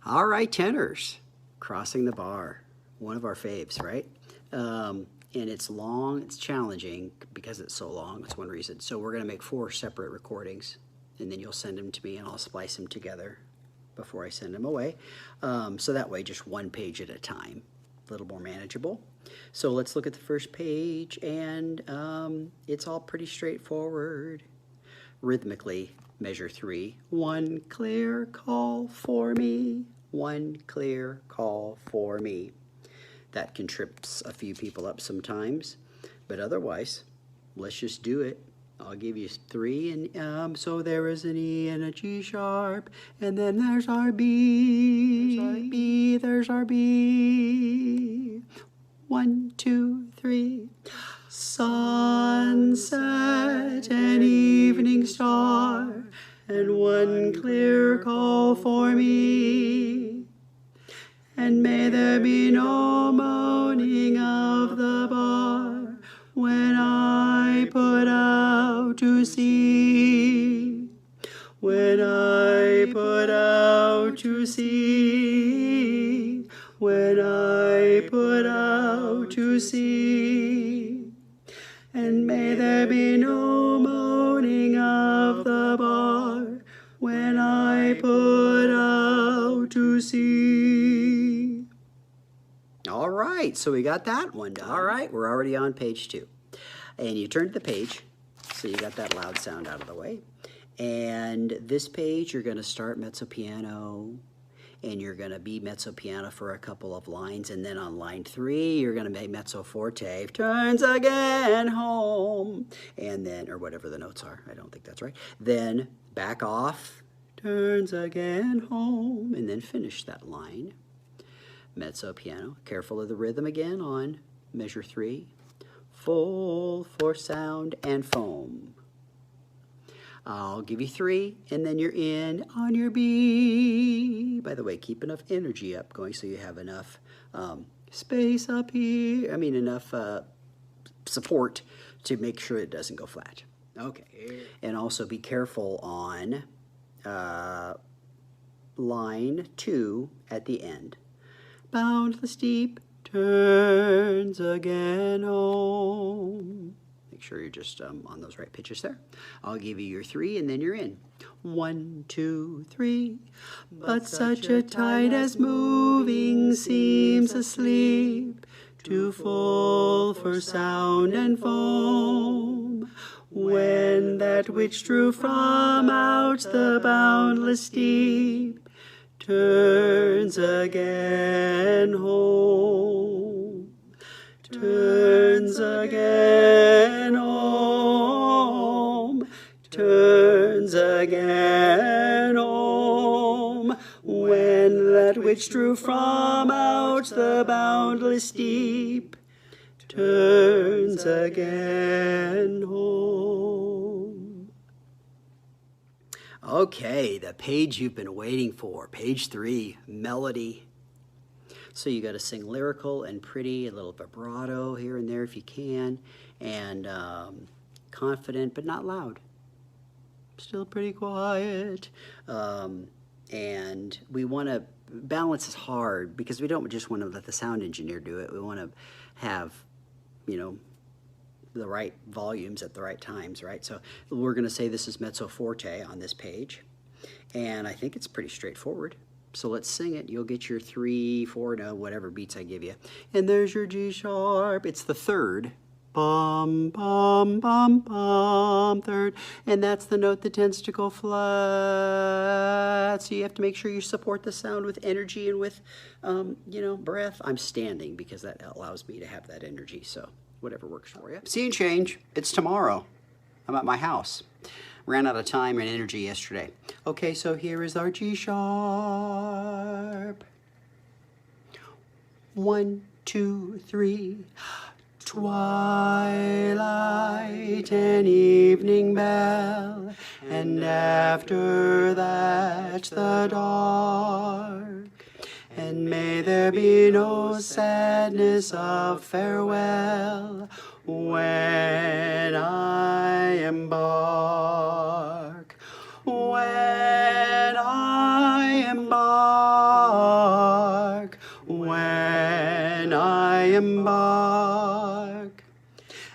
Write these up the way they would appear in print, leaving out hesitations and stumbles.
All right, tenors, crossing the bar, one of our faves, right? And it's long, it's challenging because it's so long, that's one reason. So we're gonna make 4 separate recordings, and then you'll send them to me and I'll splice them together before I send them away. So that way, just 1 page at a time, a little more manageable. So let's look at the first page, and it's all pretty straightforward. Rhythmically, measure 3. 1 clear call for me. 1 clear call for me. That can trip a few people up sometimes, but otherwise, let's just do it. I'll give you 3, and so there is an E and a G sharp, and then there's our B. There's our B. There's our B. 1, 2, 3. Sunset and evening star, and 1 clear call for me. And may there be no moaning of the bar when I put out to sea. When I put out to sea. When I put out to sea. And may there be no moaning of the bar when I put out to sea. All right, so we got that one done. All right, we're already on page 2. And you turn to the page, so you got that loud sound out of the way. And this page, you're going to start mezzo piano, and you're going to be mezzo piano for a couple of lines, and then on line 3 you're going to make mezzo forte, turns again home, and then, or whatever the notes are, I don't think that's right, then back off, turns again home, and then finish that line. Mezzo piano, careful of the rhythm again on measure 3, full for sound and foam. I'll give you 3, and then you're in on your B. By the way, keep enough energy up going so you have enough space up here. I mean, enough support to make sure it doesn't go flat. Okay. And also be careful on line 2 at the end. Boundless deep turns again home. Make sure you're just on those right pitches there. I'll give you your 3, and then you're in. 1, 2, 3. But such a tide as moving seems asleep, too full for sound and foam. When that which drew from out the boundless deep turns again home. Turns again home, turns again home, when that which drew from out the boundless deep turns again home. Okay, the page you've been waiting for, page 3, melody. So you got to sing lyrical and pretty, a little vibrato here and there if you can, and confident but not loud. Still pretty quiet. And we want to balance is hard because we don't just want to let the sound engineer do it. We want to have, you know, the right volumes at the right times, right? So we're going to say this is mezzo forte on this page, and I think it's pretty straightforward. So let's sing it. You'll get your 3, 4, no, whatever beats I give you. And there's your G sharp. It's the 3rd. Bum, bum, bum, bum, 3rd. And that's the note that tends to go flat. So you have to make sure you support the sound with energy and with, you know, breath. I'm standing because that allows me to have that energy. So whatever works for you. Scene change. It's tomorrow. I'm at my house. Ran out of time and energy yesterday. Okay, so here is our G sharp. 1, 2, 3. Twilight and evening bell, and after that the dark. And may there be no sadness of farewell when I embark. When I embark. embark.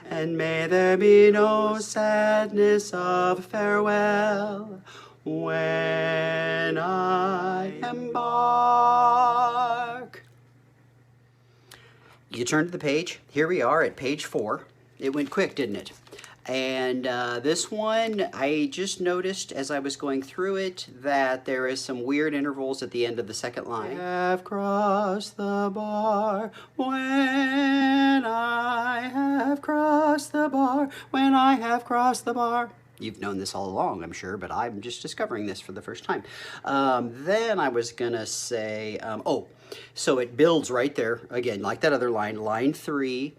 And may there be no sadness of farewell when I embark. You turn to the page. Here we are at page 4. It went quick, didn't it? And this one, I just noticed as I was going through it that there is some weird intervals at the end of the second line. I have crossed the bar when I have crossed the bar, when I have crossed the bar. You've known this all along, I'm sure, but I'm just discovering this for the first time. Then I was going to say, so it builds right there, again, like that other line. Line 3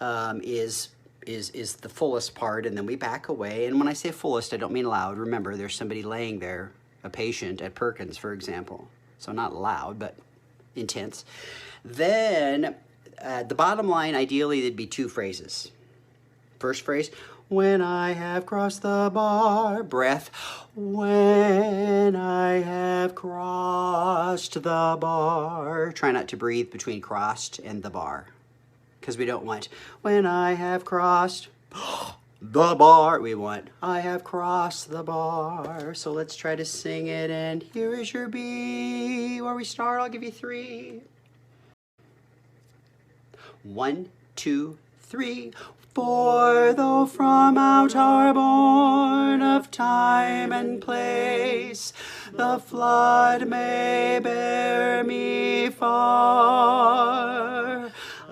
is the fullest part, and then we back away. And when I say fullest, I don't mean loud. Remember, there's somebody laying there, a patient at Perkins, for example. So not loud, but intense. Then the bottom line, ideally, there'd be 2 phrases. First phrase, when I have crossed the bar, breath. When I have crossed the bar. Try not to breathe between crossed and the bar, because we don't want, when I have crossed the bar. We want, I have crossed the bar. So let's try to sing it, and here is your B. Where we start, I'll give you 3. 1, 2, 3. For though from out our bourne of time and place the flood may bear me far,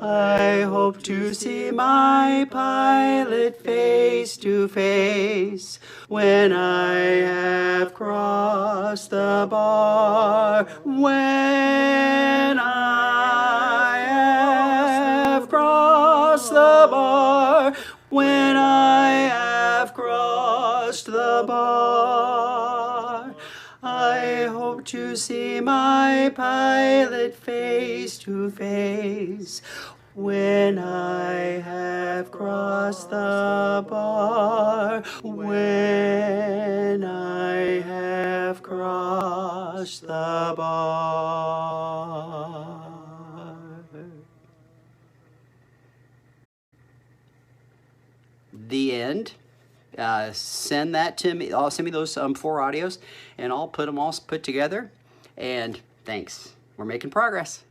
I hope to see my pilot face to face when I have crossed the bar. When I have crossed the bar. When I have crossed the bar. I hope to see my pilot face to face when I have crossed the bar. When I have crossed the bar. The end. Send that to me. Send me those 4 audios, and I'll put them all put together. And thanks. We're making progress.